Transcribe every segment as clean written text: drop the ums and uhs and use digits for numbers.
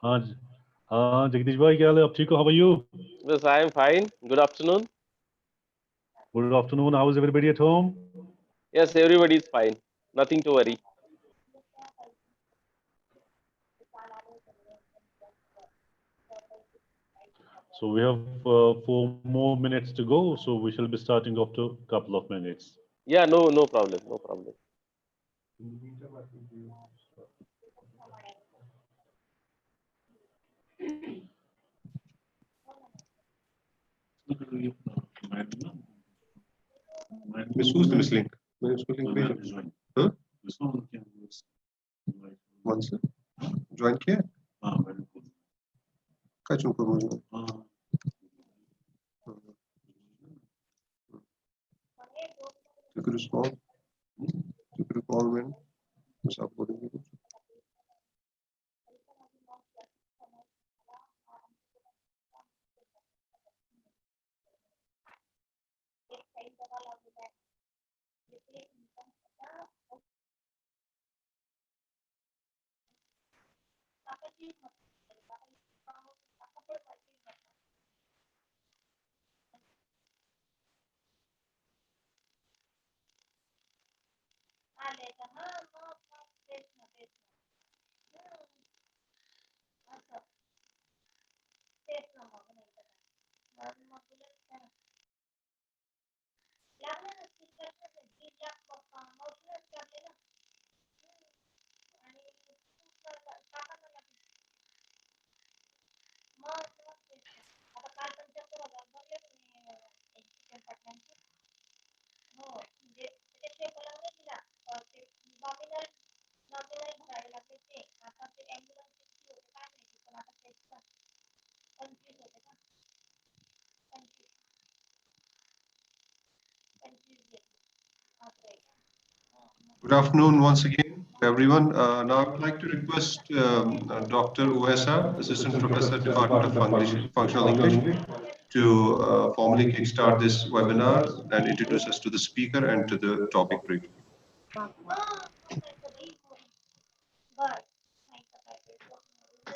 हाँ हाँ जगदीश भाई क्या हाल है आप ठीक हो how are you Yes, I am fine. Good afternoon. Good afternoon how is everybody at home Yes, everybody is fine. Nothing to worry. so we have 4 more minutes to go so we shall be starting after a couple of minutes Yeah, no problem, no problem. Who's the link? मैंने उसको link भेजा हाँ कौन सा join किया क्या चुनको मुझे तो फिर कॉल में बस आप बोलेंगे कुछ Good afternoon once again, everyone. Now I would like to request Dr. Uesa, Assistant Professor, Department of Functional English, to formally kickstart this webinar and introduce us to the speaker and to the topic brief.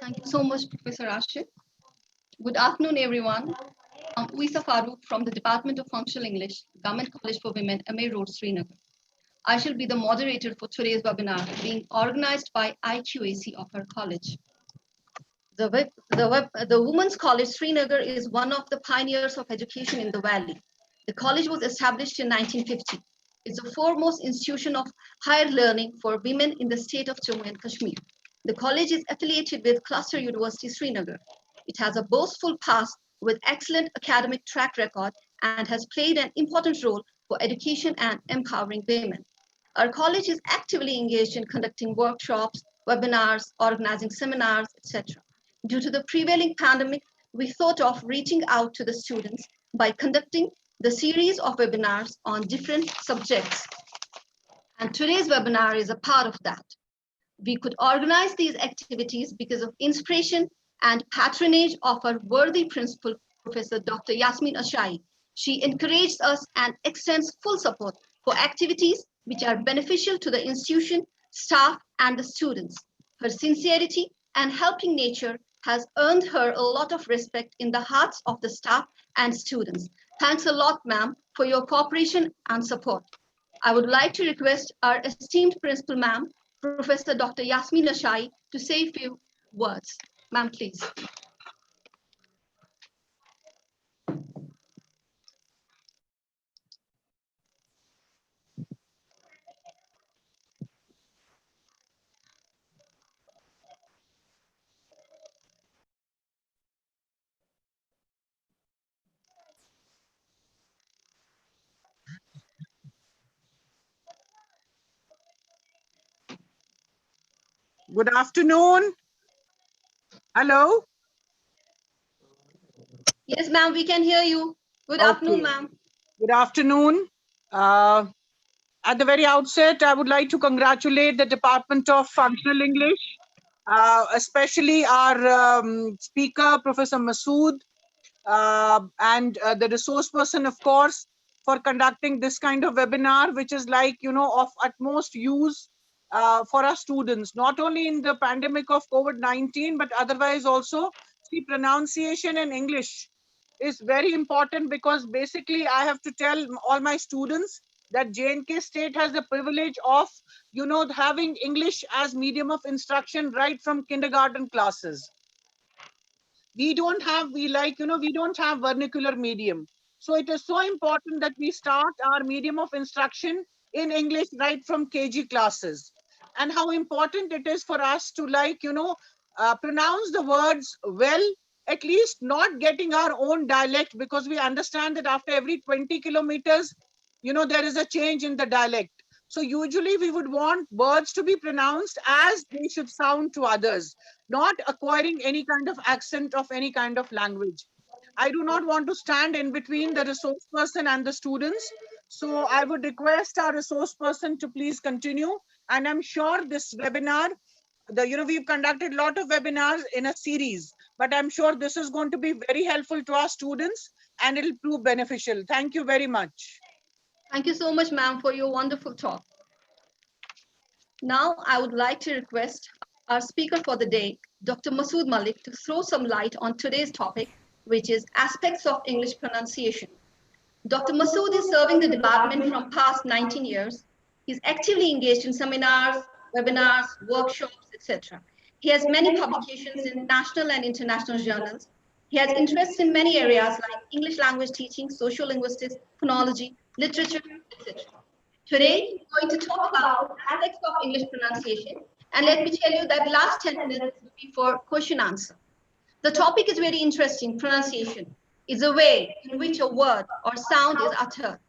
Thank you so much, Professor Ashik. Good afternoon, everyone. I'm Uisa Farooq from the Department of Functional English, Government College for Women, MA Road, Srinagar. I shall be the moderator for today's webinar being organized by IQAC of our college. The Women's College Srinagar is one of the pioneers of education in the valley. The college was established in 1950. It's the foremost institution of higher learning for women in the state of Jammu and Kashmir. The college is affiliated with Cluster University Srinagar. It has a boastful past with excellent academic track record and has played an important role for education and empowering women. Our college is actively engaged in conducting workshops, webinars, organizing seminars, etc. Due to the prevailing pandemic, we thought of reaching out to the students by conducting the series of webinars on different subjects. And today's webinar is a part of that. We could organize these activities because of inspiration and patronage of our worthy principal, Professor Dr. Yasmin Ashai. She encouraged us and extends full support for activities which are beneficial to the institution, staff, and the students. Her sincerity and helping nature has earned her a lot of respect in the hearts of the staff and students. Thanks a lot, ma'am, for your cooperation and support. I would like to request our esteemed principal, ma'am, Professor Dr. Yasmin Ashai, to say a few words. Ma'am, please. Good afternoon. Hello. Yes, ma'am, we can hear you. Good afternoon, ma'am. Good afternoon. At the very outset, I would like to congratulate the Department of Functional English, especially our speaker, Professor Masood, and the resource person, of course, for conducting this kind of webinar, which is like, of utmost use for our students, not only in the pandemic of COVID-19, but otherwise also. See, pronunciation in English is very important, because basically I have to tell all my students that J&K State has the privilege of, having English as medium of instruction right from kindergarten classes. We don't have, we don't have vernacular medium. So it is so important that we start our medium of instruction in English right from KG classes. And how important it is for us to pronounce the words well, at least not getting our own dialect, because we understand that after every 20 kilometers, there is a change in the dialect. So usually we would want words to be pronounced as they should sound to others, not acquiring any kind of accent of any kind of language. I do not want to stand in between the resource person and the students. So I would request our resource person to please continue. And I'm sure this webinar, we've conducted a lot of webinars in a series, but I'm sure this is going to be very helpful to our students and it'll prove beneficial. Thank you very much. Thank you so much, ma'am, for your wonderful talk. Now, I would like to request our speaker for the day, Dr. Masood Malik, to throw some light on today's topic, which is aspects of English pronunciation. Dr. Masood is serving the department from past 19 years. He's actively engaged in seminars, webinars, workshops, etc. He has many publications in national and international journals. He has interests in many areas like English language teaching, social linguistics, phonology, literature, etc. Today, we're going to talk about aspects of English pronunciation. And let me tell you that last 10 minutes will be for question answer. The topic is very interesting. Pronunciation is a way in which a word or sound is uttered.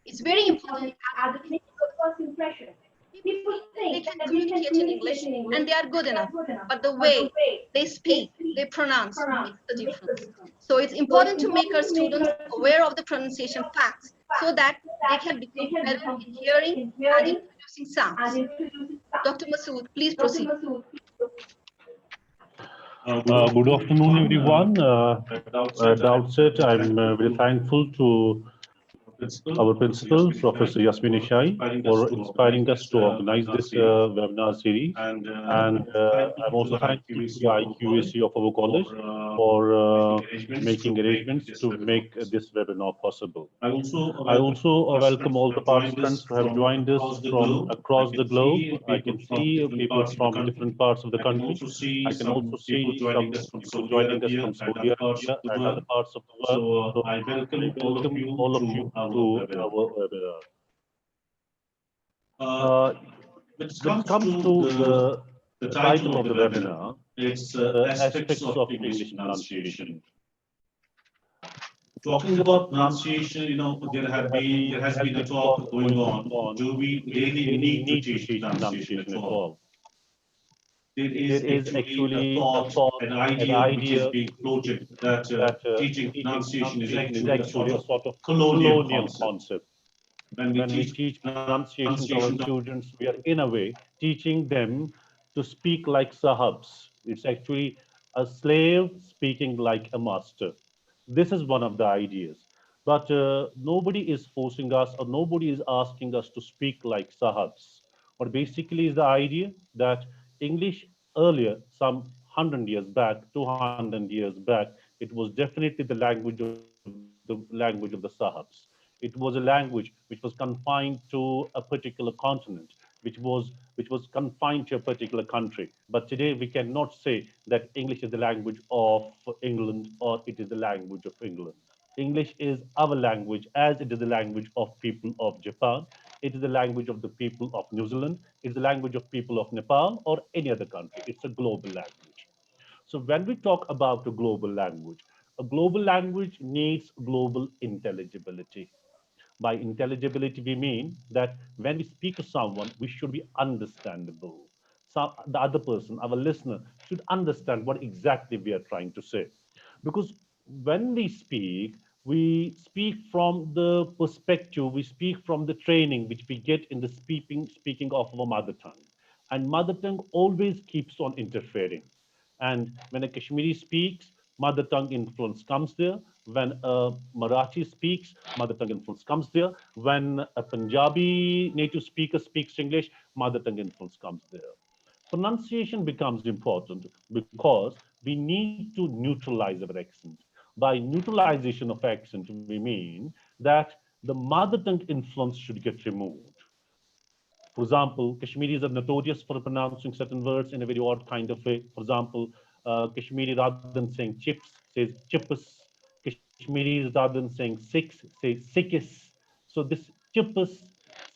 It's very important at the beginning of first impression. People think they can communicate in English and they are good enough, but the way they speak, they pronounce makes the difference. So it's important to make our students aware of the pronunciation facts so that they can become better in hearing and in producing sounds. Dr. Masood, please proceed. Good afternoon, everyone. At the outset, I'm very thankful to our principal, Professor Yasmin Ishai, for inspiring us to organize this webinar series. And I'm also thankful to the IQAC of our college for making arrangements to make this webinar possible. I also welcome all the participants who have joined us from across the globe. I can see people from different parts of the country. I can also see some people joining us from Saudi Arabia and other parts of the world. So I welcome all of you to our webinar. When it comes to the title of the webinar, it's aspects of English pronunciation. Talking about pronunciation, there has been a talk going on. Do we really need to teach pronunciation at all? There is actually a thought, an idea which is being floated that teaching pronunciation is actually a sort of colonial concept. When we teach pronunciation to our students, we are in a way teaching them to speak like sahibs. It's actually a slave speaking like a master. This is one of the ideas. But nobody is forcing us or nobody is asking us to speak like sahibs. But basically is the idea that English earlier, some 100 years back, 200 years back, it was definitely the language of the sahibs. It was a language which was confined to a particular continent, which was confined to a particular country. But today we cannot say that English is the language of England or it is the language of England. English is our language as it is the language of people of Japan. It is the language of the people of New Zealand. It's the language of people of Nepal or any other country. It's a global language. So when we talk about a global language needs global intelligibility. By intelligibility, we mean that when we speak to someone, we should be understandable. So the other person, our listener, should understand what exactly we are trying to say. Because when we speak from the perspective, we speak from the training which we get in the speaking of our mother tongue. And mother tongue always keeps on interfering. And when a Kashmiri speaks, mother tongue influence comes there. When a Marathi speaks, mother tongue influence comes there. When a Punjabi native speaker speaks English, mother tongue influence comes there. Pronunciation becomes important because we need to neutralize our accent. By neutralization of accent, we mean that the mother tongue influence should get removed. For example, Kashmiris are notorious for pronouncing certain words in a very odd kind of way. For example, Kashmiri, rather than saying chips, says chippus. Kashmiris, rather than saying six, say sickis. So this chippus,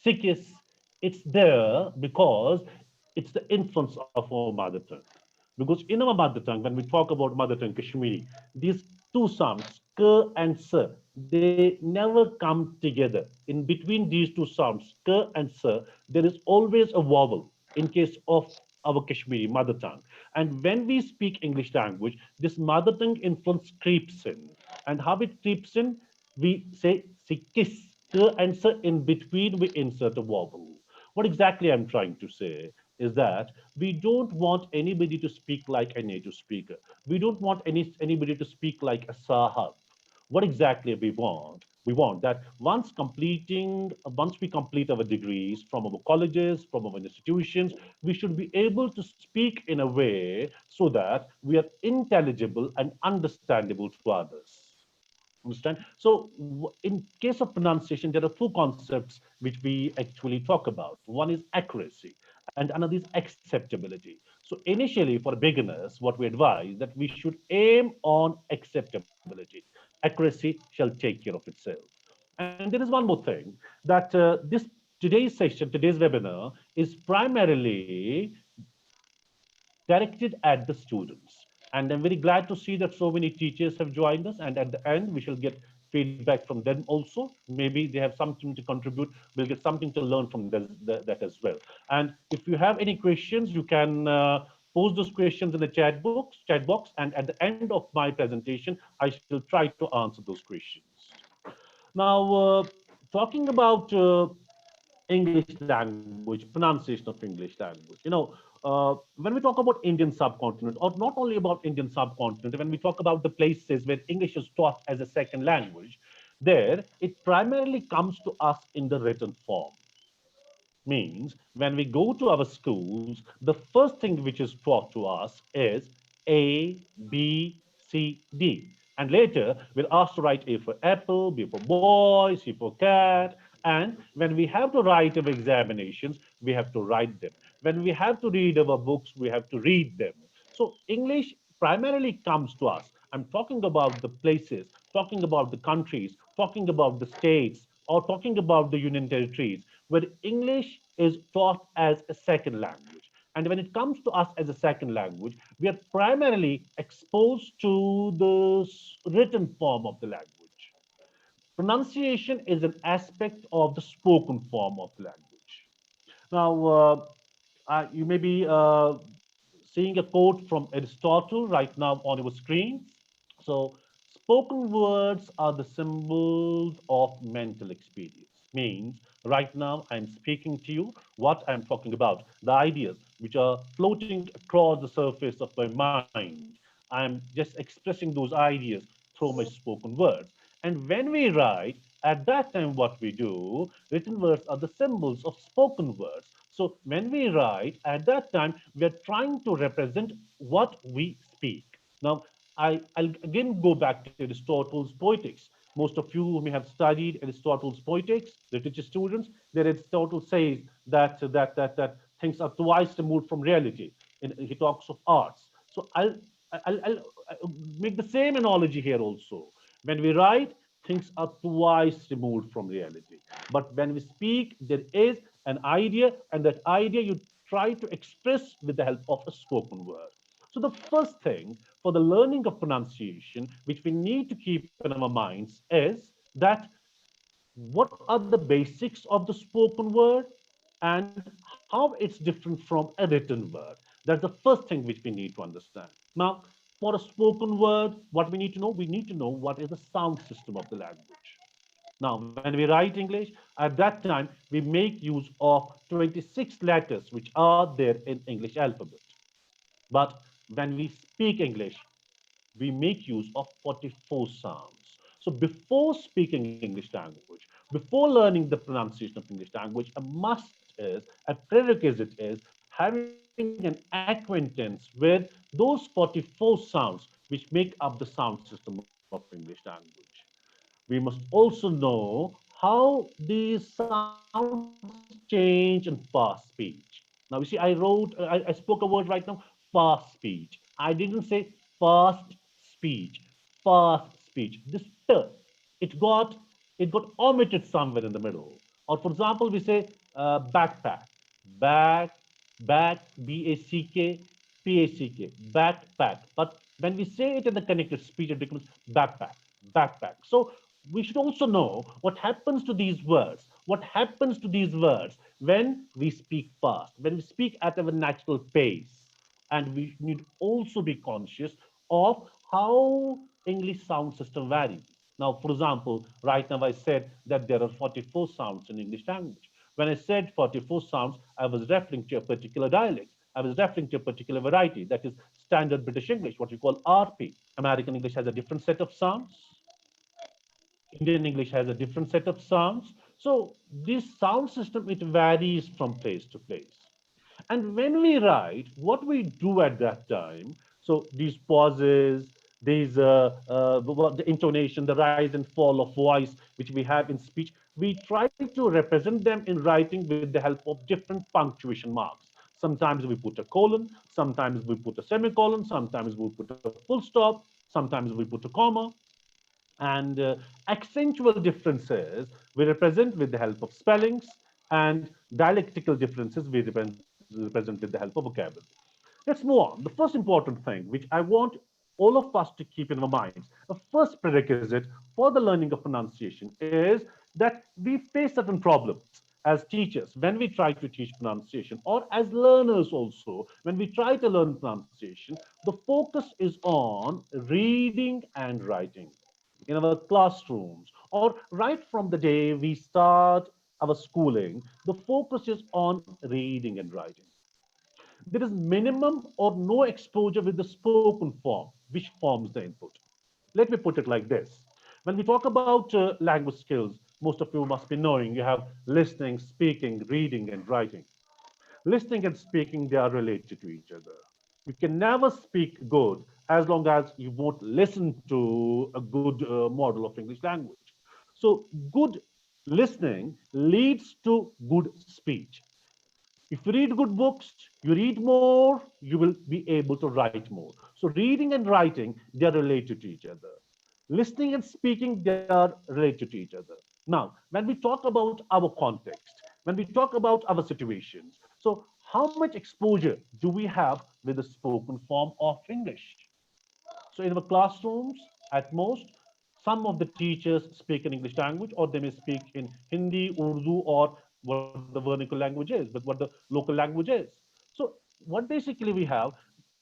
sickis, it's there because it's the influence of our mother tongue. Because in our mother tongue, when we talk about mother tongue Kashmiri, these two sounds, k and s, they never come together. In between these two sounds, k and s, there is always a vowel in case of our Kashmiri mother tongue. And when we speak English language, this mother tongue influence creeps in. And how it creeps in, we say sikis, k and s, in between we insert a vowel. What exactly I'm trying to say is that we don't want anybody to speak like a native speaker. We don't want anybody to speak like a sahab. What exactly we want? We want that once we complete our degrees from our colleges, from our institutions, we should be able to speak in a way so that we are intelligible and understandable to others. Understand? So in case of pronunciation, there are two concepts which we actually talk about. One is accuracy and another is acceptability. So initially for beginners, what we advise that we should aim on acceptability. Accuracy shall take care of itself. And there is one more thing that this today's session, today's webinar is primarily directed at the students. And I'm very glad to see that so many teachers have joined us. And at the end, we shall get feedback from them also. Maybe they have something to contribute. We'll get something to learn from that as well. And if you have any questions, you can post those questions in the chat box. And at the end of my presentation, I shall try to answer those questions. Now, talking about English language, pronunciation of English language. When we talk about Indian subcontinent, or not only about Indian subcontinent, when we talk about the places where English is taught as a second language, there it primarily comes to us in the written form. Means when we go to our schools, the first thing which is taught to us is A, B, C, D. And later, we're asked to write A for apple, B for boy, C for cat. And when we have to write our examinations, we have to write them. When we have to read our books, we have to read them. So English primarily comes to us. I'm talking about the places, talking about the countries, talking about the states, or talking about the union territories, where English is taught as a second language. And when it comes to us as a second language, we are primarily exposed to the written form of the language. Pronunciation is an aspect of the spoken form of the language. Now, you may be seeing a quote from Aristotle right now on your screen. So, spoken words are the symbols of mental experience. Means right now I'm speaking to you what I'm talking about, the ideas which are floating across the surface of my mind. I'm just expressing those ideas through my spoken words. And when we write, at that time, what we do, written words are the symbols of spoken words. So when we write, at that time, we are trying to represent what we speak. Now, I'll again go back to Aristotle's Poetics. Most of you may have studied Aristotle's Poetics, literature students. There Aristotle says that things are twice removed from reality. And he talks of arts. So I'll make the same analogy here also. When we write, things are twice removed from reality. But when we speak, there is an idea, and that idea you try to express with the help of a spoken word. So the first thing for the learning of pronunciation, which we need to keep in our minds, is that what are the basics of the spoken word and how it's different from a written word. That's the first thing which we need to understand. Now, for a spoken word, what we need to know what is the sound system of the language. Now, when we write English, at that time, we make use of 26 letters which are there in English alphabet. But when we speak English, we make use of 44 sounds. So before speaking English language, before learning the pronunciation of English language, a must is, a prerequisite is having an acquaintance with those 44 sounds which make up the sound system of English language. We must also know how these sounds change in fast speech. Now, you see, I spoke a word right now, fast speech. I didn't say fast speech, fast speech. This it got it got omitted somewhere in the middle. Or for example, we say backpack, back, back, back, pack, backpack. But when we say it in the connected speech, it becomes backpack, backpack. So we should also know what happens to these words. What happens to these words when we speak fast, when we speak at our natural pace. And we need also be conscious of how English sound system varies. Now, for example, right now I said that there are 44 sounds in English language. When I said 44 sounds, I was referring to a particular dialect. I was referring to a particular variety, that is standard British English, what we call RP. American English has a different set of sounds. Indian English has a different set of sounds. So this sound system, it varies from place to place. And when we write, what we do at that time, so these pauses, these the intonation, the rise and fall of voice, which we have in speech, we try to represent them in writing with the help of different punctuation marks. Sometimes we put a colon, sometimes we put a semicolon, sometimes we put a full stop, sometimes we put a comma, and accentual differences we represent with the help of spellings, and dialectical differences we represent with the help of vocabulary. Let's move on. The first important thing which I want all of us to keep in our minds, a first prerequisite for the learning of pronunciation is that we face certain problems as teachers when we try to teach pronunciation, or as learners also when we try to learn pronunciation. The focus is on reading and writing in our classrooms, or right from the day we start our schooling. The focus is on reading and writing. There is minimum or no exposure with the spoken form, which forms the input. Let me put it like this. When we talk about language skills, most of you must be knowing you have listening, speaking, reading, and writing. Listening and speaking, they are related to each other. You can never speak good as long as you won't listen to a good model of English language. So, good listening leads to good speech. If you read good books, you read more, you will be able to write more. So reading and writing, they are related to each other. Listening and speaking, they are related to each other. Now, when we talk about our context, when we talk about our situations, so how much exposure do we have with the spoken form of English? So in our classrooms, at most, some of the teachers speak in English language, or they may speak in Hindi, Urdu, or what the vernacular language is, but what the local language is. So what basically we have,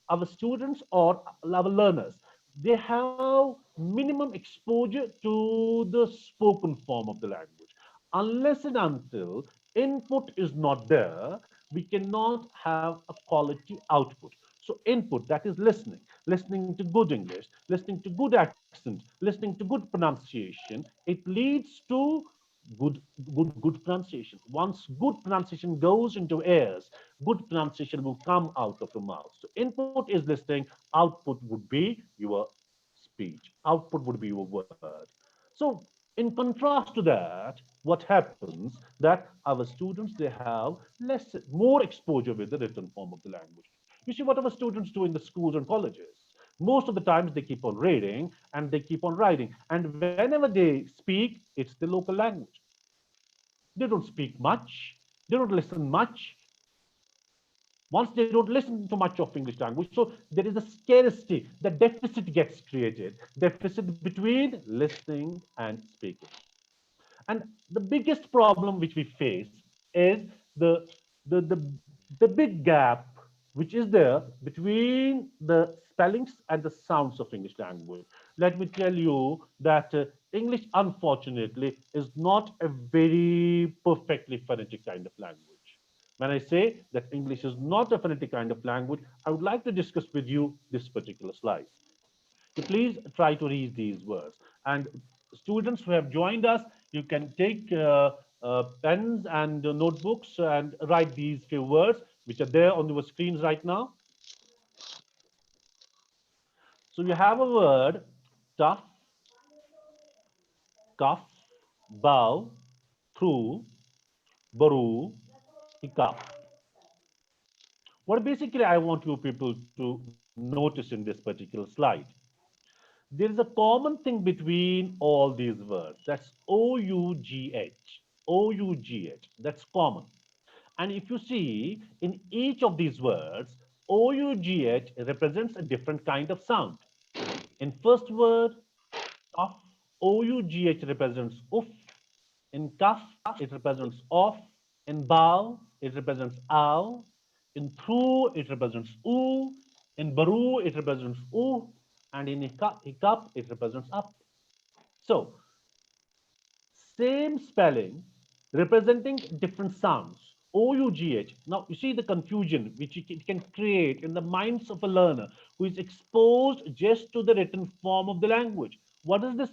our students or our learners, they have minimum exposure to the spoken form of the language. Unless and until input is not there, we cannot have a quality output. So input, that is listening, listening to good English, listening to good accent, listening to good pronunciation, it leads to good pronunciation. Once good pronunciation goes into ears, good pronunciation will come out of your mouth. So input is listening, output would be your speech, output would be your word. So in contrast to that, what happens that our students, they have less, more exposure with the written form of the language. You see, what our students do in the schools and colleges, most of the times they keep on reading and they keep on writing, and whenever they speak, it's the local language. They don't speak much, they don't listen much. Once they don't listen to much of English language, so there is a scarcity, the deficit gets created, deficit between listening and speaking. And the biggest problem which we face is the, the, the, the big gap which is there between the spellings and the sounds of English language. Let me tell you that English, unfortunately, is not a very perfectly phonetic kind of language. When I say that English is not a phonetic kind of language, I would like to discuss with you this particular slide. So please try to read these words. And students who have joined us, you can take pens and notebooks and write these few words which are there on your screens right now. So you have a word, tough, cuff, bow, through, baru, hiccup. What basically I want you people to notice in this particular slide, there is a common thing between all these words. That's O-U-G-H. O-U-G-H. That's common. And if you see in each of these words, O-U-G-H represents a different kind of sound. In first word, of, O-U-G-H represents uff. In cuff, it represents off. In bow, it represents ow. In through, it represents oo. In baru, it represents ooh. And in hiccup, it represents up. So, same spelling representing different sounds. O-U-G-H. Now, you see the confusion which it can create in the minds of a learner who is exposed just to the written form of the language. What is this?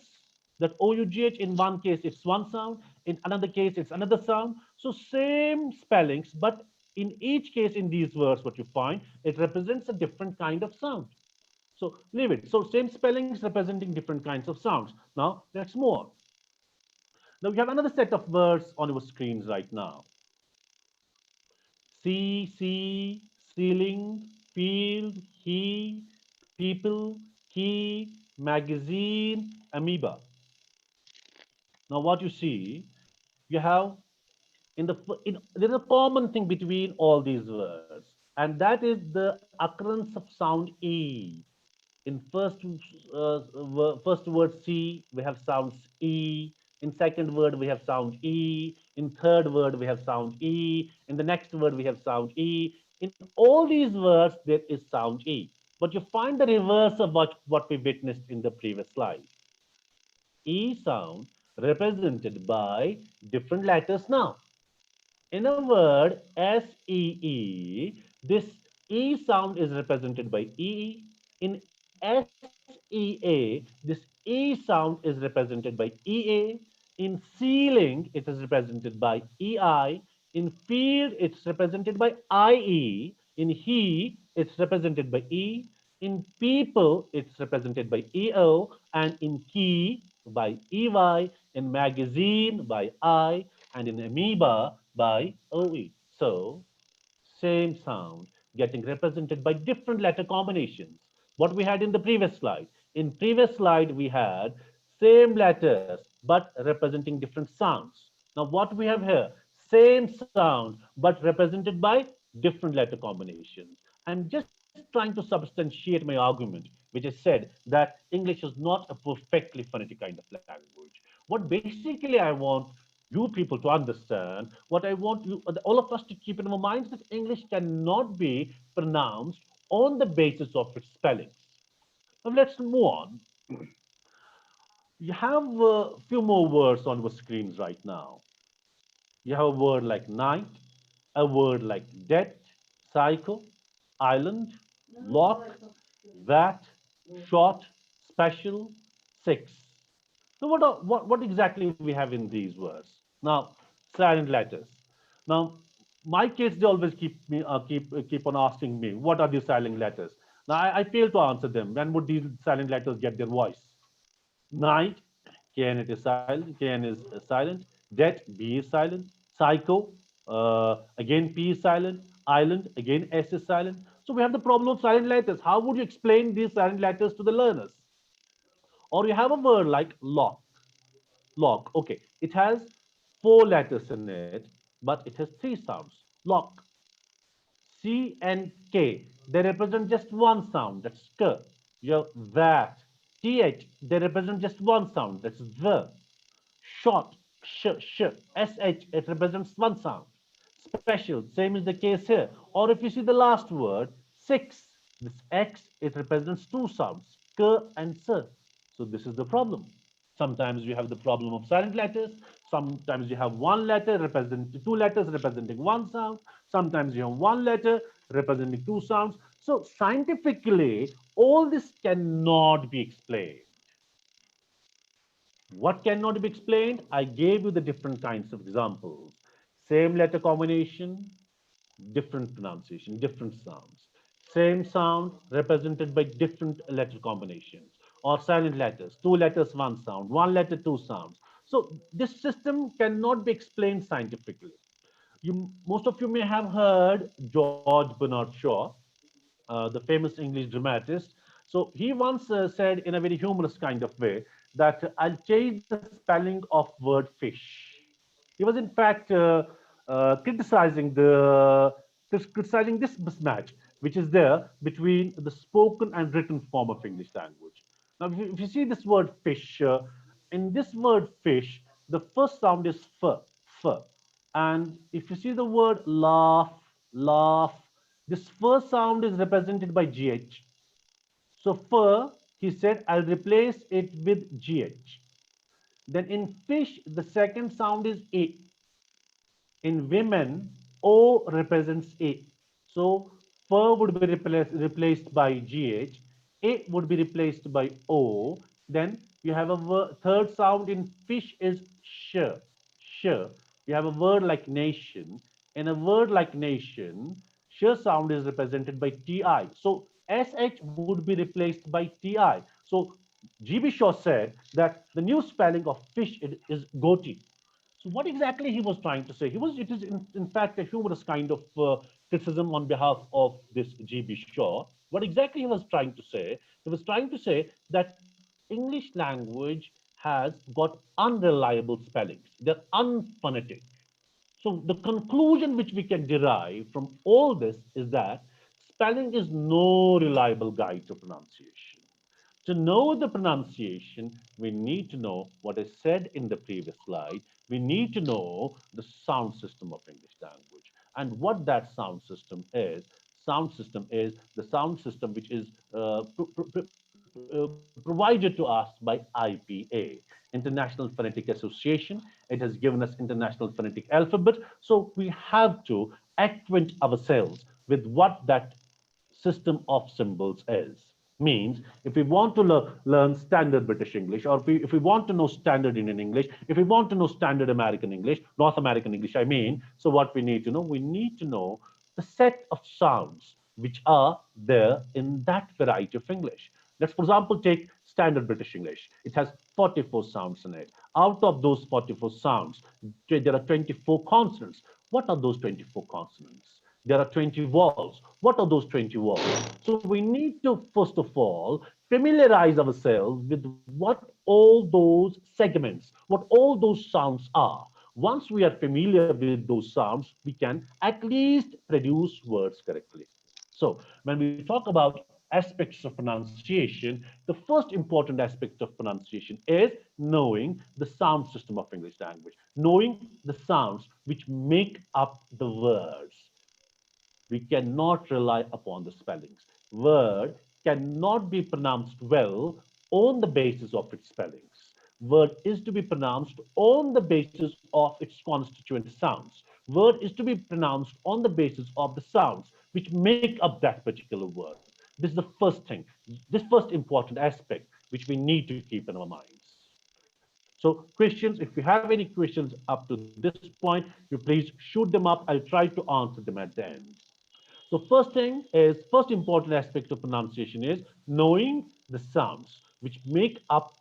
That O-U-G-H, in one case, it's one sound. In another case, it's another sound. So same spellings, but in each case in these words, what you find, it represents a different kind of sound. So leave it. So same spellings representing different kinds of sounds. Now, let's move on. Now we have another set of words on your screens right now. See, ceiling, field, he, people, key, magazine, amoeba. Now what you see, you have there's a common thing between all these words, and that is the occurrence of sound E. In first word C, we have sounds E. In second word, we have sound E. In third word, we have sound E. In the next word, we have sound E. In all these words, there is sound E. But you find the reverse of what we witnessed in the previous slide. E sound represented by different letters now. In a word SEE, this E sound is represented by E. In SEA, this E sound is represented by EA. In ceiling, it is represented by EI. In field, it's represented by IE. In he, it's represented by E. In people, it's represented by EO. And in key, by EY. In magazine, by I. And in amoeba, by OE. So, same sound getting represented by different letter combinations. What we had in the previous slide. In previous slide, we had same letters, but representing different sounds. Now what we have here, same sound, but represented by different letter combinations. I'm just trying to substantiate my argument, which is said that English is not a perfectly phonetic kind of language. What basically I want you people to understand, what I want you, all of us to keep in our minds, that English cannot be pronounced on the basis of its spellings. Now let's move on. You have a few more words on your screens right now. You have a word like night, a word like debt, cycle, island, lock, that, short, special, six. So what exactly we have in these words? Now, silent letters. Now, my kids, they always keep on asking me, what are these silent letters? Now, I fail to answer them. When would these silent letters get their voice? Night, KN it is silent, KN is silent. Det, B is silent. Psycho, again P is silent. Island, again S is silent. So we have the problem of silent letters. How would you explain these silent letters to the learners? Or you have a word like lock. Lock, okay. It has 4 letters in it, but it has 3 sounds. Lock. C and K, they represent just one sound, that's K. You have that. TH, they represent just one sound, that's the. Short, sh. SH, it represents one sound. Special, same is the case here. Or if you see the last word, six, this X, it represents 2 sounds, K and S. So this is the problem. Sometimes you have the problem of silent letters. Sometimes you have one letter representing 2 letters representing one sound. Sometimes you have one letter representing 2 sounds. So scientifically, all this cannot be explained. What cannot be explained? I gave you the different kinds of examples. Same letter combination, different pronunciation, different sounds. Same sound represented by different letter combinations or silent letters, two letters, one sound, one letter, two sounds. So this system cannot be explained scientifically. Most of you may have heard George Bernard Shaw, the famous English dramatist. So he once said in a very humorous kind of way that I'll change the spelling of word fish. He was in fact criticizing this mismatch which is there between the spoken and written form of English language. Now, if you see this word fish, in this word fish, the first sound is f. And if you see the word laugh, this first sound is represented by gh. So fur, he said, I'll replace it with gh. Then in fish, the second sound is a. In women, O represents A. So fur would be replaced by GH, A would be replaced by O. Then you have a third sound in fish is sh. Sh. You have a word like nation. In a word like nation, sh sound is represented by TI. So SH would be replaced by TI. So GB Shaw said that the new spelling of fish is goatee. So what exactly he was trying to say? It is in fact a humorous kind of criticism on behalf of this G.B. Shaw. What exactly he was trying to say? He was trying to say that English language has got unreliable spellings. They're unphonetic. So the conclusion which we can derive from all this is that spelling is no reliable guide to pronunciation. To know the pronunciation, we need to know what I said in the previous slide. We need to know the sound system of English language. And what that sound system is the sound system which is provided to us by IPA, International Phonetic Association. It has given us International Phonetic Alphabet. So we have to acquaint ourselves with what that system of symbols is. Means if we want to learn standard British English, or if we want to know standard Indian English, if we want to know standard American English, North American English, I mean, so what we need to know the set of sounds which are there in that variety of English. Let's, for example, take standard British English. It has 44 sounds in it. Out of those 44 sounds, there are 24 consonants. What are those 24 consonants? There are 20 vowels. What are those 20 vowels? So we need to, first of all, familiarize ourselves with what all those segments, what all those sounds are. Once we are familiar with those sounds, we can at least produce words correctly. So when we talk about aspects of pronunciation, the first important aspect of pronunciation is knowing the sound system of English language, knowing the sounds which make up the words. We cannot rely upon the spellings. Word cannot be pronounced well on the basis of its spellings. Word is to be pronounced on the basis of its constituent sounds. Word is to be pronounced on the basis of the sounds which make up that particular word. This is the first thing, this first important aspect which we need to keep in our minds. So questions, if you have any questions up to this point, you please shoot them up. I'll try to answer them at the end. So first important aspect of pronunciation is knowing the sounds which make up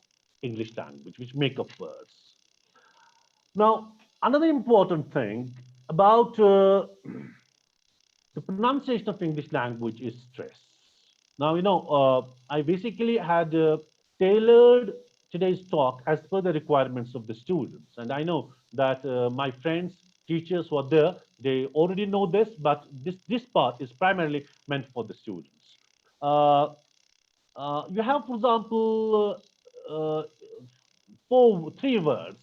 English language, which make up words. Now, another important thing about the pronunciation of English language is stress. Now, I basically had tailored today's talk as per the requirements of the students. And I know that my friends, teachers who are there, they already know this, but this part is primarily meant for the students. Uh, you have, for example, three words.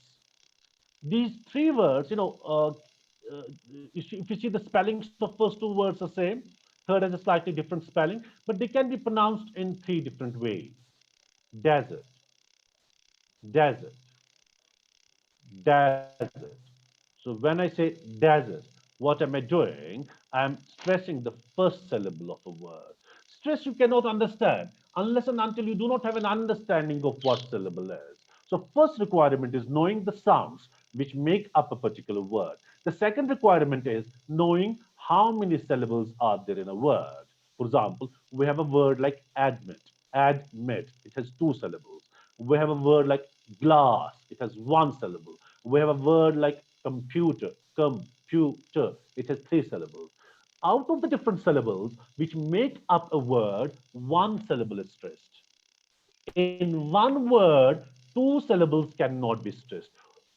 These three words, if you see the spellings of first two words are same, third has a slightly different spelling, but they can be pronounced in three different ways. Desert, desert, desert. So when I say desert, what am I doing? I'm stressing the first syllable of a word. Stress you cannot understand unless and until you do not have an understanding of what syllable is. So first requirement is knowing the sounds which make up a particular word. The second requirement is knowing how many syllables are there in a word. For example, we have a word like admit, admit, it has two syllables. We have a word like glass, it has one syllable. We have a word like computer, computer, it has three syllables. Out of the different syllables which make up a word, one syllable is stressed. In one word, two syllables cannot be stressed.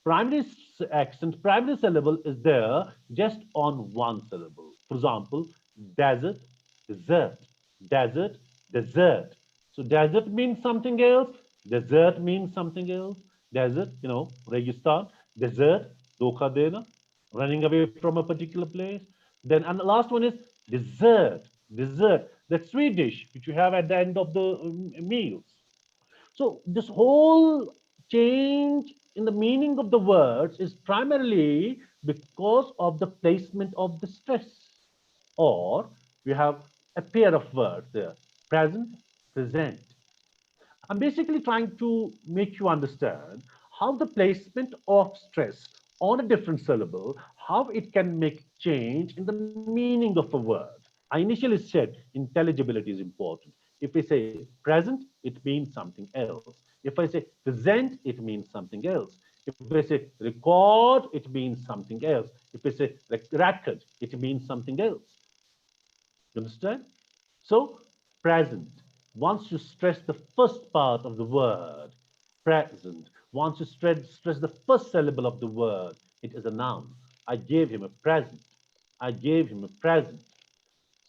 Primary accent, primary syllable is there just on one syllable. For example, desert, desert, desert, desert. So desert means something else, desert means something else. Desert, Registan, desert, dokha dena, running away from a particular place. Then, and the last one is dessert, dessert, that sweet dish which you have at the end of the meals. So this whole change in the meaning of the words is primarily because of the placement of the stress. Or we have a pair of words there, present, present. I'm basically trying to make you understand how the placement of stress on a different syllable, how it can make change in the meaning of a word. I initially said intelligibility is important. If I say present, it means something else. If I say present, it means something else. If I say record, it means something else. If I say record, it means something else. You understand? So, present. Once you stress the first part of the word, present. Once you stress the first syllable of the word, it is a noun. I gave him a present. I gave him a present.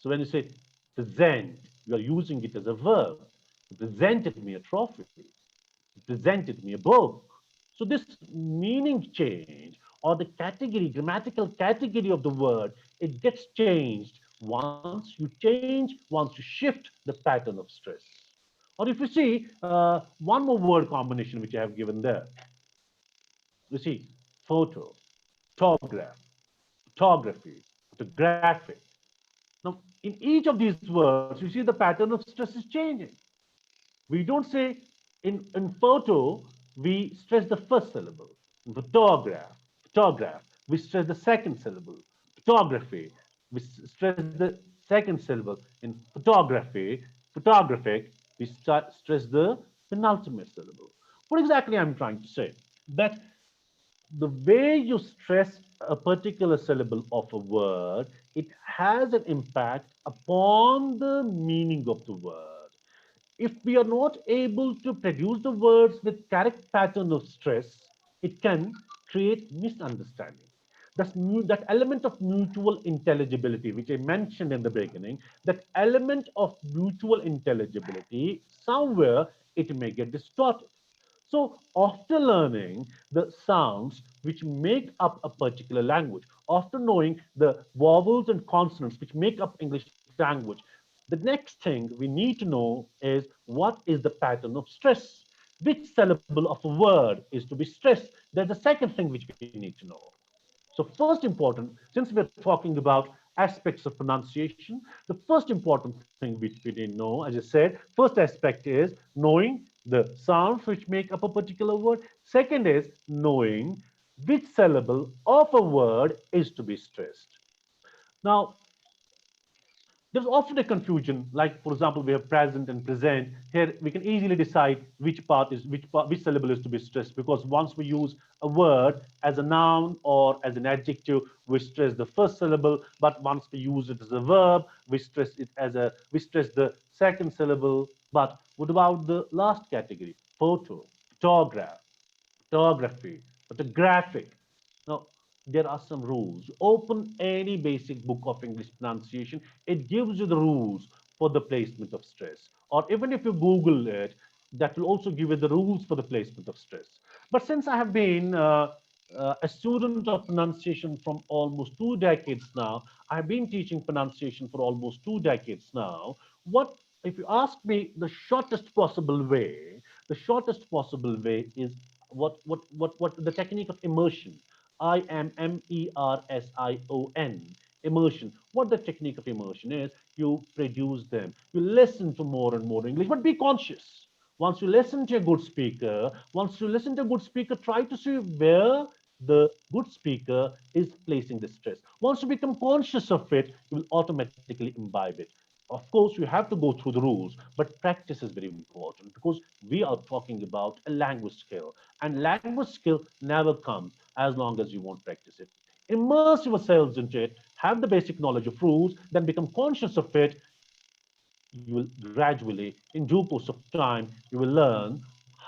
So when you say present, you are using it as a verb. You presented me a trophy. You presented me a book. So this meaning change or the category, grammatical category of the word, it gets changed once you change, once you shift the pattern of stress. Or if you see one more word combination which I have given there, you see photo, photograph, photography, photographic. Now, in each of these words, you see the pattern of stress is changing. We don't say in photo, we stress the first syllable. In photograph, we stress the second syllable. Photography, we stress the second syllable. In photographic, we stress the penultimate syllable. What exactly I'm trying to say? That the way you stress a particular syllable of a word, it has an impact upon the meaning of the word. If we are not able to produce the words with correct pattern of stress, it can create misunderstanding. That element of mutual intelligibility, which I mentioned in the beginning, that element of mutual intelligibility, somewhere it may get distorted. So after learning the sounds which make up a particular language, after knowing the vowels and consonants which make up English language, the next thing we need to know is what is the pattern of stress? Which syllable of a word is to be stressed? There's a second thing which we need to know. So first important, since we're talking about aspects of pronunciation, the first important thing which we didn't know, as I said, first aspect is knowing the sounds which make up a particular word. Second is knowing which syllable of a word is to be stressed. Now, there's often a confusion, like for example, we have present and present. Here we can easily decide which syllable is to be stressed, because once we use a word as a noun or as an adjective, we stress the first syllable. But once we use it as a verb, we stress the second syllable. But what about the last category? Photo, photograph, photography, photographic. Now, there are some rules. Open any basic book of English pronunciation. It gives you the rules for the placement of stress. Or even if you Google it, that will also give you the rules for the placement of stress. But since I have been a student of pronunciation from almost 2 decades now, I've been teaching pronunciation for almost 2 decades now. What if you ask me the shortest possible way? The shortest possible way is what the technique of immersion. IMMERSION. immersion. What the technique of immersion is, you produce them. You listen to more and more English, but be conscious. Once you listen to a good speaker, try to see where the good speaker is placing the stress. Once you become conscious of it, you will automatically imbibe it. Of course, you have to go through the rules, but practice is very important because we are talking about a language skill, and language skill never comes as long as you won't practice it. Immerse yourselves into it, have the basic knowledge of rules, then become conscious of it. You will gradually, in due course of time, you will learn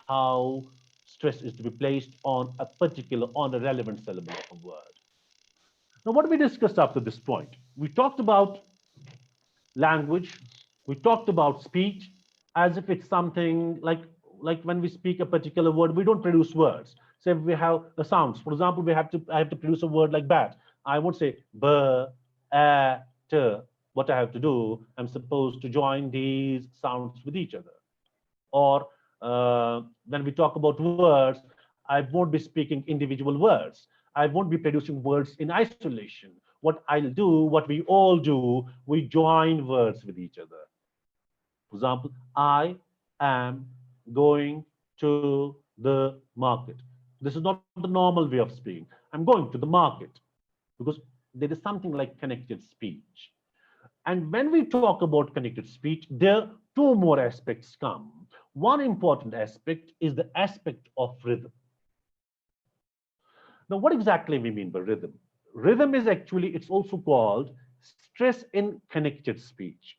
how stress is to be placed on a particular, on a relevant syllable of a word. Now, what we discussed up to this point, we talked about language, we talked about speech as if it's something like when we speak a particular word, we don't produce words. Say we have the sounds. For example, I have to produce a word like bat. I won't say b, a, t. What I have to do, I'm supposed to join these sounds with each other. Or when we talk about words, I won't be speaking individual words. I won't be producing words in isolation. What I'll do, what we all do, we join words with each other. For example, I am going to the market. This is not the normal way of speaking. I'm going to the market because there is something like connected speech. And when we talk about connected speech, there two more aspects come. One important aspect is the aspect of rhythm. Now, what exactly we mean by rhythm? Rhythm is actually, it's also called stress in connected speech.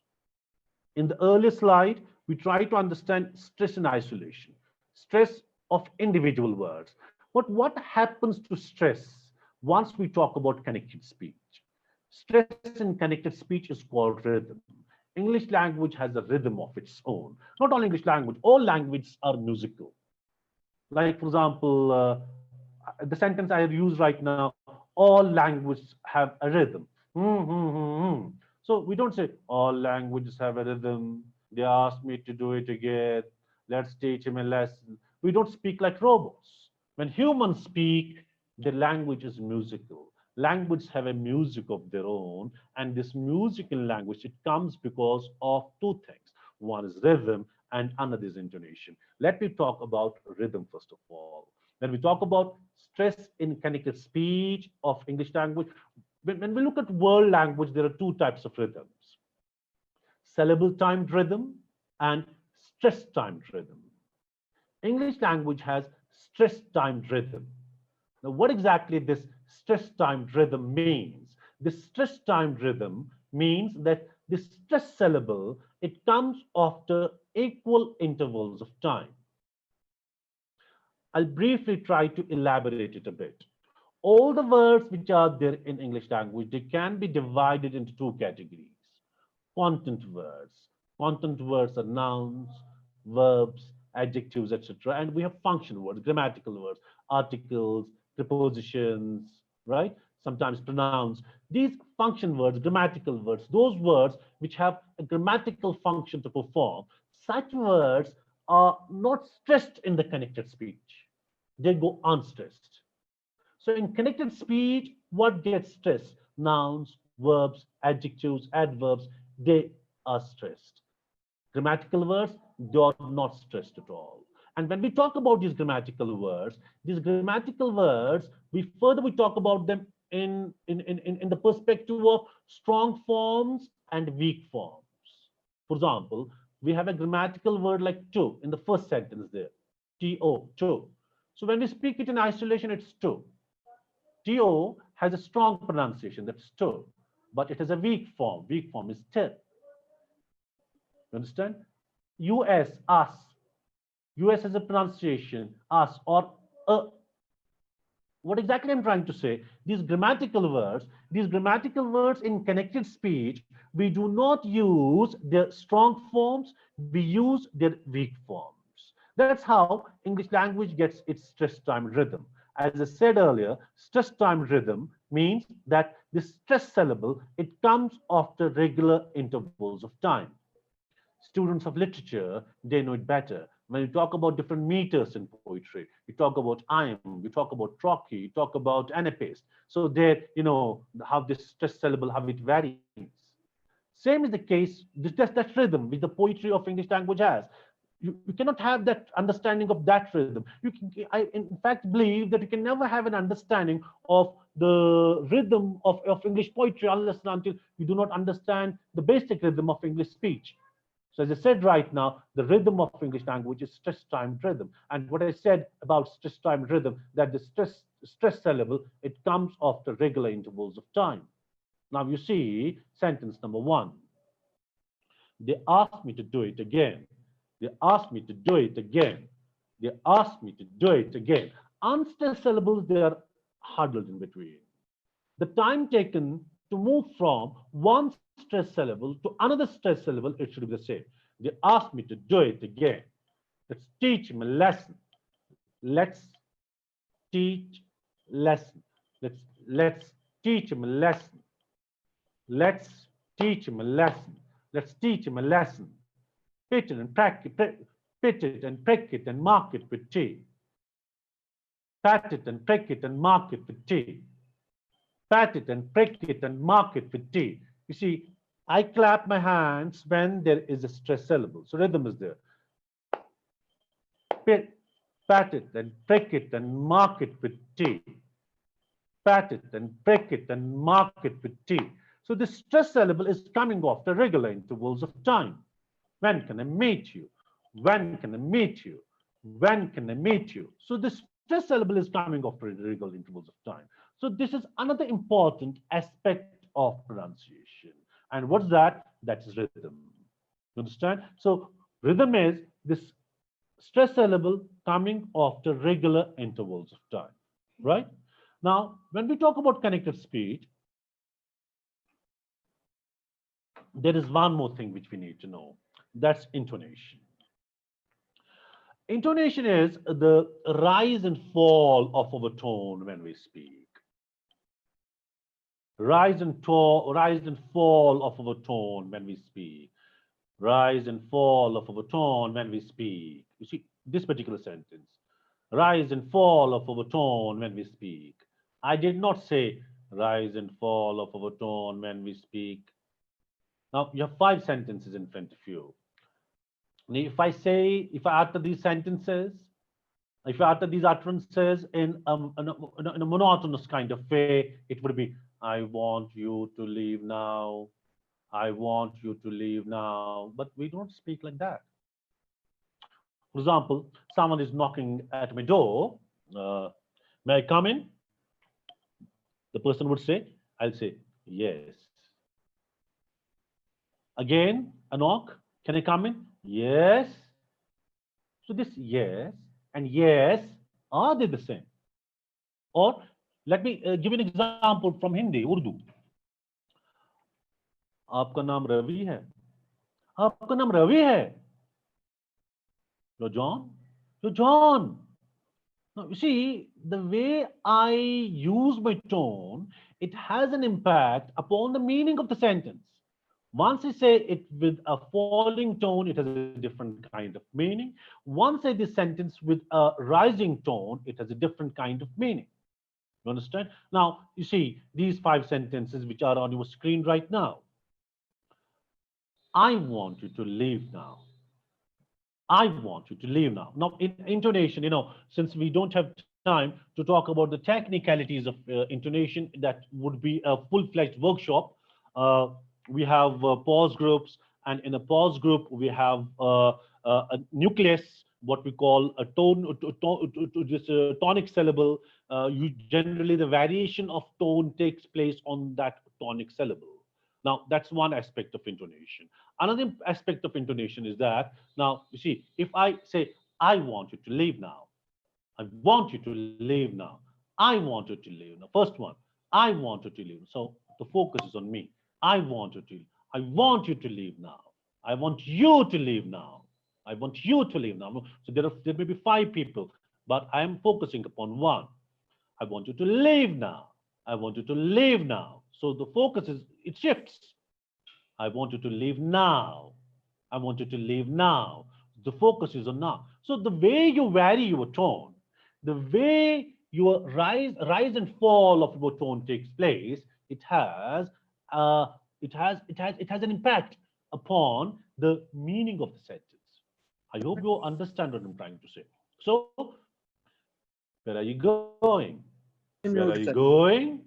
In the earlier slide, we try to understand stress in isolation, stress of individual words. But what happens to stress once we talk about connected speech? Stress in connected speech is called rhythm. English language has a rhythm of its own. Not only English language, all languages are musical. Like, for example, the sentence I have used right now, all languages have a rhythm. So we don't say all languages have a rhythm. They asked me to do it again. Let's teach him a lesson. We don't speak like robots. When humans speak, the language is musical. Languages have a music of their own, and this musical language, it comes because of two things. One is rhythm, and another is intonation. Let me talk about rhythm first of all. When we talk about stress in connected speech of English language, when we look at world language, there are two types of rhythms: syllable timed rhythm and stress timed rhythm. English language has stress timed rhythm. Now, what exactly this stress timed rhythm means? This stress timed rhythm means that the stress syllable, it comes after equal intervals of time. I'll briefly try to elaborate it a bit. All the words which are there in English language, they can be divided into two categories. Content words. Content words are nouns, verbs, adjectives, etc. And we have function words, grammatical words, articles, prepositions, right? Sometimes pronouns. These function words, grammatical words, those words which have a grammatical function to perform, such words are not stressed in the connected speech. They go unstressed. So in connected speech, what gets stressed? Nouns, verbs, adjectives, adverbs, they are stressed. Grammatical words, they are not stressed at all. And when we talk about these grammatical words, we talk about them in the perspective of strong forms and weak forms. For example, we have a grammatical word like to in the first sentence there, to, to. So when we speak it in isolation, it's to. To has a strong pronunciation, that's to, but it has a weak form. Weak form is t. You understand? US, us. US has a pronunciation, us or What exactly I'm trying to say, these grammatical words in connected speech, we do not use their strong forms, we use their weak forms. That's how English language gets its stress time rhythm. As I said earlier, stress time rhythm means that the stress syllable, it comes after regular intervals of time. Students of literature, they know it better. When you talk about different meters in poetry, you talk about iamb, you talk about trochee, you talk about anapaest. So there, how this stress syllable, how it varies. Same is the case, that rhythm which the poetry of English language has. You cannot have that understanding of that rhythm. I in fact believe that you can never have an understanding of the rhythm of English poetry unless and until you do not understand the basic rhythm of English speech. So as I said right now, the rhythm of English language is stress-timed rhythm. And what I said about stress-timed rhythm, that the stress syllable, it comes after regular intervals of time. Now you see sentence number 1. They asked me to do it again. They asked me to do it again. They asked me to do it again. Unstressed syllables, they are huddled in between. The time taken to move from one stress syllable to another stress syllable, it should be the same. They asked me to do it again. Let's teach him a lesson. Let's teach lesson. Let's teach him a lesson. Let's teach him a lesson. Let's teach him a lesson. Pit it and pit it and prick it and mark it with T. Pat it and prick it and mark it with T. Pat it and prick it and mark it with T. You see, I clap my hands when there is a stress syllable. So rhythm is there. Pat it and prick it and mark it with T. Pat it and prick it and mark it with T. So the stress syllable is coming after regular intervals of time. When can I meet you? When can I meet you? When can I meet you? So the stress syllable is coming after regular intervals of time. So this is another important aspect of pronunciation. And what's that? That is rhythm. You understand? So rhythm is this stress syllable coming after regular intervals of time, right? Now, when we talk about connected speech, there is one more thing which we need to know. That's intonation. Intonation is the rise and fall of our tone when we speak. Rise and fall of our tone when we speak. Rise and fall of our tone when we speak. You see, this particular sentence. Rise and fall of our tone when we speak. I did not say rise and fall of our tone when we speak. Now, you have 5 sentences in front of you. If I utter these sentences, if I utter these utterances in a monotonous kind of way, it would be, I want you to leave now. I want you to leave now. But we don't speak like that. For example, someone is knocking at my door. May I come in? The person would say, I'll say, yes. Again, a knock. Can I come in? Yes. So this yes and yes, are they the same? Or let me give an example from Hindi, Urdu. आपका नाम रवि है. आपका नाम रवि है. You're John. You're John. Now, you see, the way I use my tone, it has an impact upon the meaning of the sentence. Once I say it with a falling tone, it has a different kind of meaning. Once I say this sentence with a rising tone, it has a different kind of meaning. You understand? Now, you see these 5 sentences which are on your screen right now. I want you to leave now. I want you to leave now. Now, in intonation, since we don't have time to talk about the technicalities of intonation, that would be a full-fledged workshop. We have pause groups, and in a pause group, we have a nucleus, what we call a tonic syllable. Generally, the variation of tone takes place on that tonic syllable. Now, that's one aspect of intonation. Another aspect of intonation is that, now, you see, if I say, I want you to leave now, I want you to leave now, I want you to leave now. First one, I want you to leave. So the focus is on me. I want you to, I want you to leave now. I want you to leave now. I want you to leave now. So there may be 5 people, but I am focusing upon one. I want you to leave now. I want you to leave now. So the focus is, it shifts. I want you to leave now. I want you to leave now. The focus is on now. So the way you vary your tone, the way your rise and fall of your tone takes place, it has an impact upon the meaning of the sentence. I hope you understand what I'm trying to say. So, where are you going? Where are you going?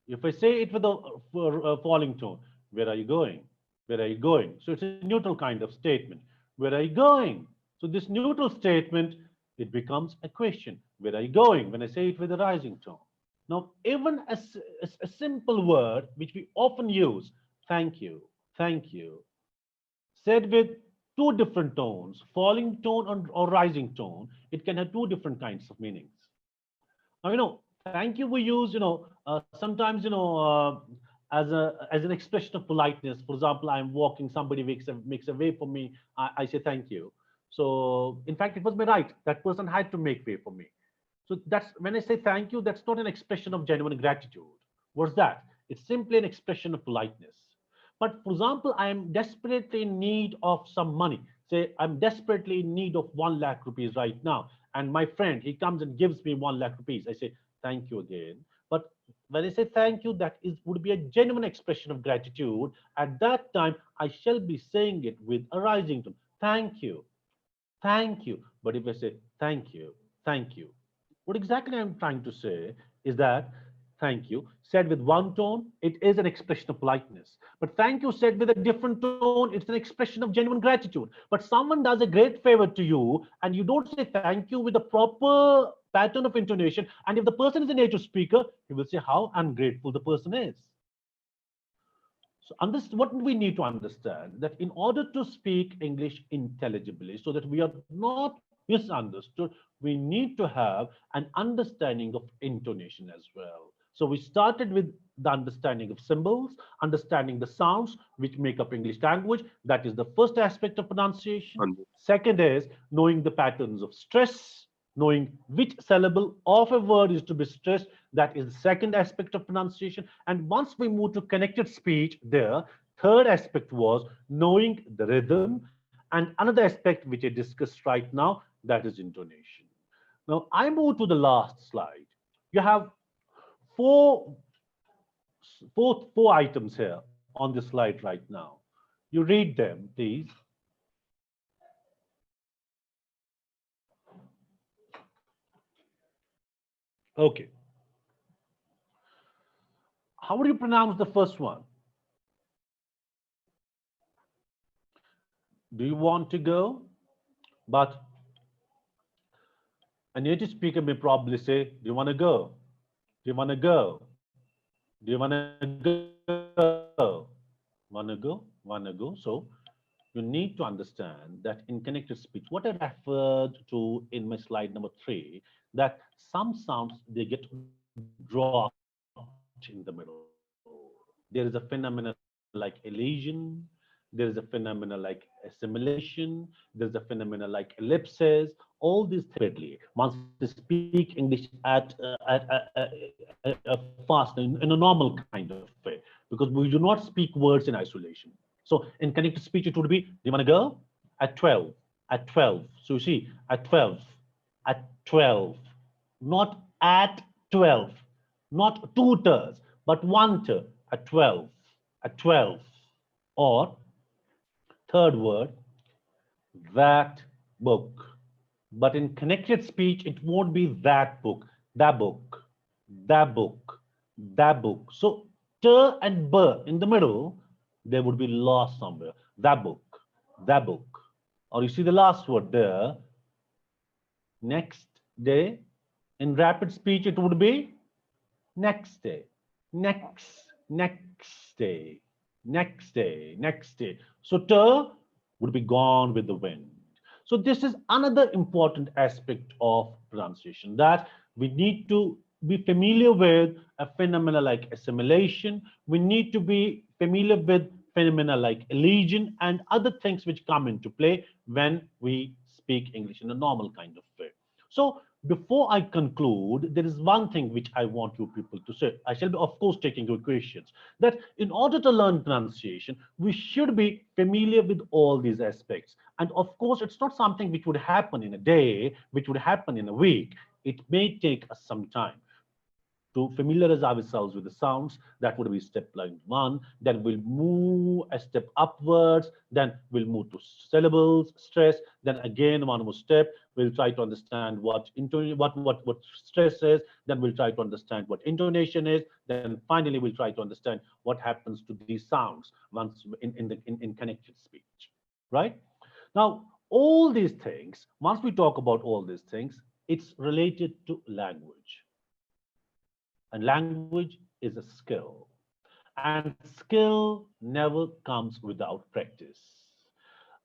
If I say it with a falling tone, where are you going? Where are you going? So it's a neutral kind of statement. Where are you going? So this neutral statement, it becomes a question. Where are you going? When I say it with a rising tone. Now, even a simple word which we often use, thank you, said with two different tones, falling tone or rising tone, it can have two different kinds of meanings. Now, thank you we use, sometimes, as an expression of politeness. For example, I'm walking, somebody makes a way for me. I say thank you. So, in fact, it was my right. That person had to make way for me. So that's when I say thank you, that's not an expression of genuine gratitude. What's that? It's simply an expression of politeness. But for example, I am desperately in need of some money. Say I'm desperately in need of 1 lakh rupees right now. And my friend, he comes and gives me 1 lakh rupees. I say, thank you again. But when I say thank you, would be a genuine expression of gratitude. At that time, I shall be saying it with a rising tone. Thank you. Thank you. But if I say thank you, what exactly I'm trying to say is that thank you said with one tone, it is an expression of politeness. But thank you said with a different tone, it's an expression of genuine gratitude. But someone does a great favor to you and you don't say thank you with the proper pattern of intonation. And if the person is a native speaker, he will say how ungrateful the person is. So what we need to understand that in order to speak English intelligibly, so that we are not misunderstood, we need to have an understanding of intonation as well. So we started with the understanding of symbols, understanding the sounds which make up English language. That is the first aspect of pronunciation. Second is knowing the patterns of stress, knowing which syllable of a word is to be stressed. That is the second aspect of pronunciation. And once we move to connected speech, there, third aspect was knowing the rhythm. And another aspect which I discussed right now, that is intonation. Now I move to the last slide. You have four items here on this slide right now. You read them, please. Okay. How would you pronounce the first one? Do you want to go? But a native speaker may probably say, do you want to go? Do you want to go? Do you want to go? Want to go? Want to go? So you need to understand that in connected speech, what I referred to in my slide number 3, that some sounds, they get dropped in the middle. There is a phenomenon like elision, there is a phenomenon like assimilation, there's a phenomenon like ellipses, all these things. Once they speak English at a fast, in a normal kind of way, because we do not speak words in isolation. So in connected speech, it would be, do you want to go? At 12, at 12. So you see, at 12, at 12, not at 12, not two ters, but one ter, at 12, at 12. Or third word, that book. But in connected speech, it won't be that book, that book, that book, that book. So ter and b in the middle, they would be lost somewhere. That book, that book. Or you see the last word there, next day. In rapid speech, it would be next day, next day, next day, next day. So ter would be gone with the wind. So this is another important aspect of pronunciation, that we need to be familiar with a phenomena like assimilation. We need to be familiar with phenomena like elision and other things which come into play when we speak English in a normal kind of way. So before I conclude, there is one thing which I want you people to say. I shall be, of course, taking your questions. That in order to learn pronunciation, we should be familiar with all these aspects. And of course, it's not something which would happen in a day, which would happen in a week. It may take us some time to familiarize ourselves with the sounds. That would be step line one. Then we'll move a step upwards. Then we'll move to syllables, stress. Then again, one more step. We'll try to understand what stress is. Then we'll try to understand what intonation is. Then finally, we'll try to understand what happens to these sounds once in connected speech. Right now, all these things. Once we talk about all these things, it's related to language. And language is a skill. And skill never comes without practice.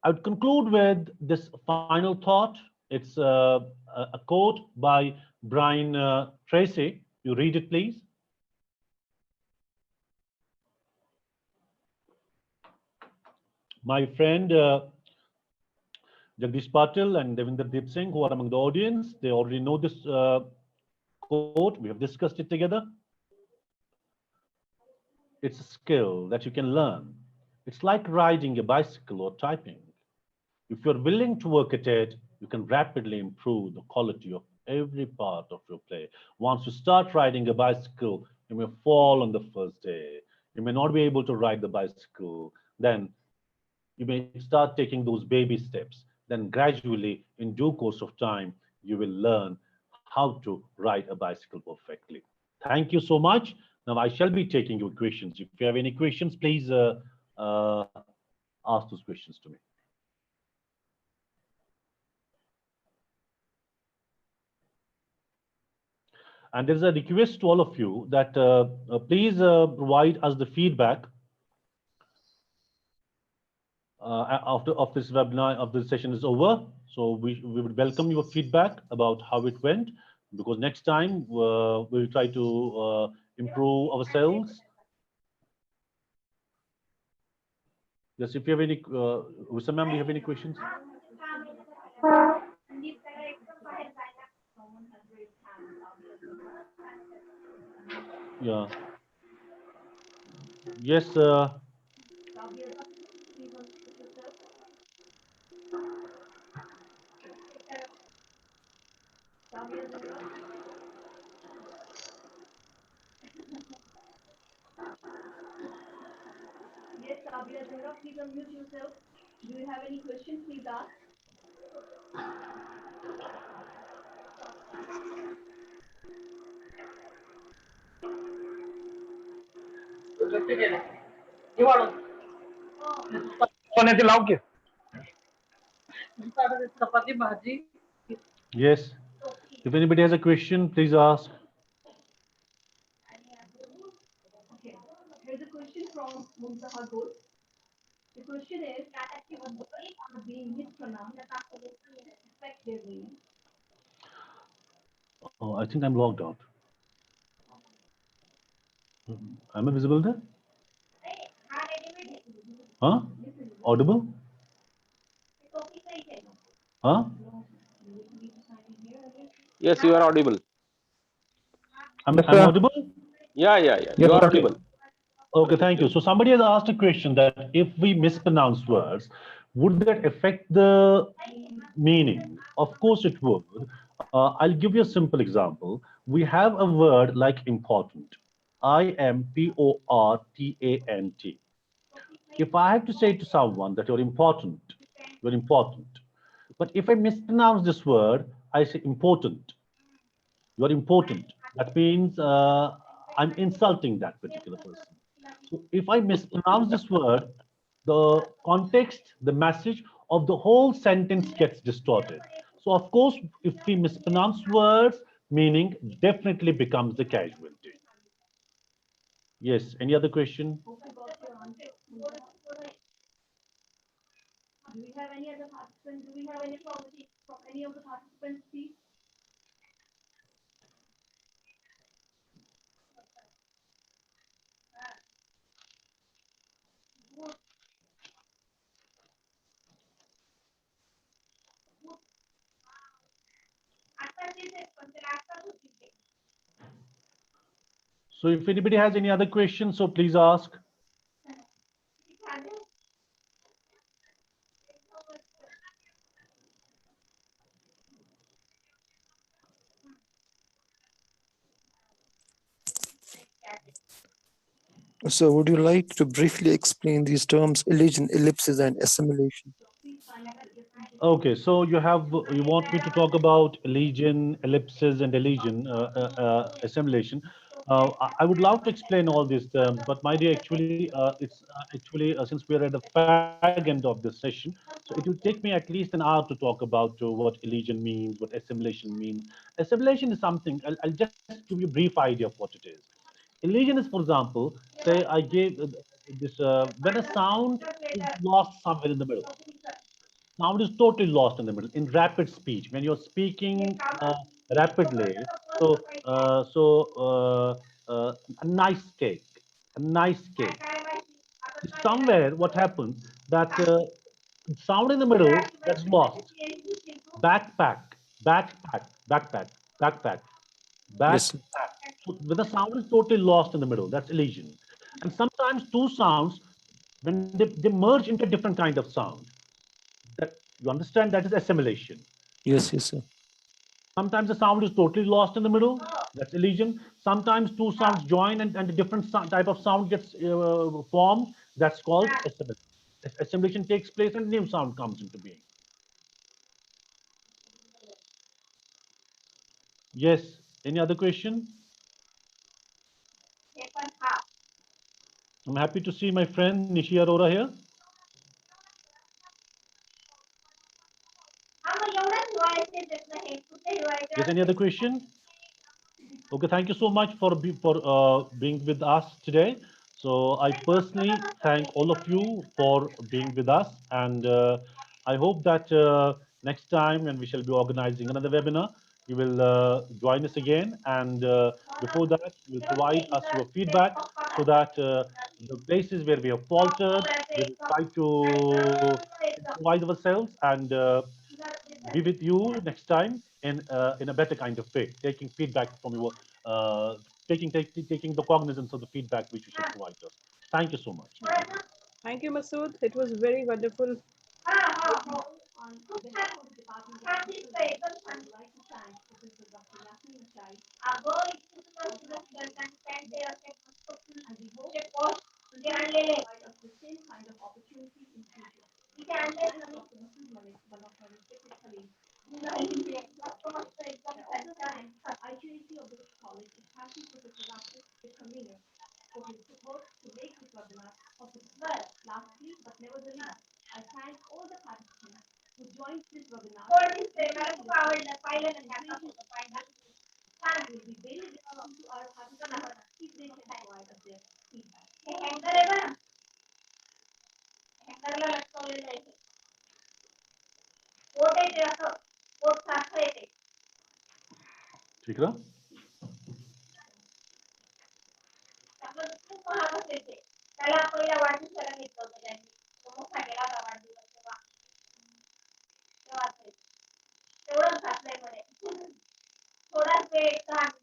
I would conclude with this final thought. It's a quote by Brian Tracy. You read it, please. My friend Jagdish Patil and Devinder Deep Singh, who are among the audience, they already know this quote. We have discussed it together. It's a skill that you can learn. It's like riding a bicycle or typing. If you're willing to work at it, you can rapidly improve the quality of every part of your play. Once you start riding a bicycle, you may fall on the first day. You may not be able to ride the bicycle. Then you may start taking those baby steps. Then gradually, in due course of time, you will learn how to ride a bicycle perfectly. Thank you so much. Now I shall be taking your questions. If you have any questions, please uh, ask those questions to me. And there's a request to all of you that please provide us the feedback after this webinar, after the session is over. So we would welcome your feedback about how it went, because next time we'll try to improve ourselves. Yes, if you have any, Wissam ma'am, do you have any questions? Yeah. Yes. Yes, Sabia Zehra, please unmute yourself. Do you have any questions? Please ask. Yes. If anybody has a question, please ask. Okay. Here's a question from Muntaha Gul. The question is, words are being mispronounced, affect their meaning. Oh, I think I'm logged out. Am I visible there? Huh? Audible? Huh? Yes, you are audible. I'm audible? Yeah. You are audible. Okay, thank you. So somebody has asked a question that if we mispronounce words, would that affect the meaning? Of course it would. I'll give you a simple example. We have a word like important. Important. If I have to say to someone that you're important, you're important. But if I mispronounce this word, I say important. You're important. That means I'm insulting that particular person. So if I mispronounce this word, the context, the message of the whole sentence gets distorted. So of course, if we mispronounce words, meaning definitely becomes the casualty. Yes, any other question? Do we have any other participants? Do we have any questions from any of the participants, please? So if anybody has any other questions, so please ask. So, would you like to briefly explain these terms, elision, ellipsis, and assimilation? Okay, so you want me to talk about legion, ellipses, and elision, assimilation. I would love to explain all these terms, but my dear, actually, since we are at the fag end of this session, so it will take me at least an hour to talk about what elision means, what assimilation means. Assimilation is something. I'll just give you a brief idea of what it is. Elision is, for example, say I gave this when a sound is lost somewhere in the middle. Sound is totally lost in the middle in rapid speech when you're speaking rapidly. So a nice cake, a nice cake. Somewhere what happens that sound in the middle gets lost. Backpack, backpack, backpack, backpack, Yes, backpack. So when the sound is totally lost in the middle, that's elision. And sometimes two sounds, when they merge into a different kind of sound, that you understand, that is assimilation. yes, yes, sir. Sometimes the sound is totally lost in the middle, that's elision. Sometimes two sounds join and a different type of sound gets formed, that's called assimilation. Assimilation takes place and new sound comes into being. Yes, any other question? I'm happy to see my friend Nishi Arora here. Yes, any other question? Okay, thank you so much for being with us today. So I personally thank all of you for being with us, and I hope that next time when we shall be organizing another webinar, you will join us again. And before that, you will provide us your feedback so that the places where we have faltered, we will try to improvise ourselves and be with you next time in a better kind of way, taking feedback from your taking the cognizance of the feedback which you shall provide us. Thank you so much. Thank you, Masood. It was very wonderful. ठीक है तेवढंच घातलंय म्हणे थोडाच वेळ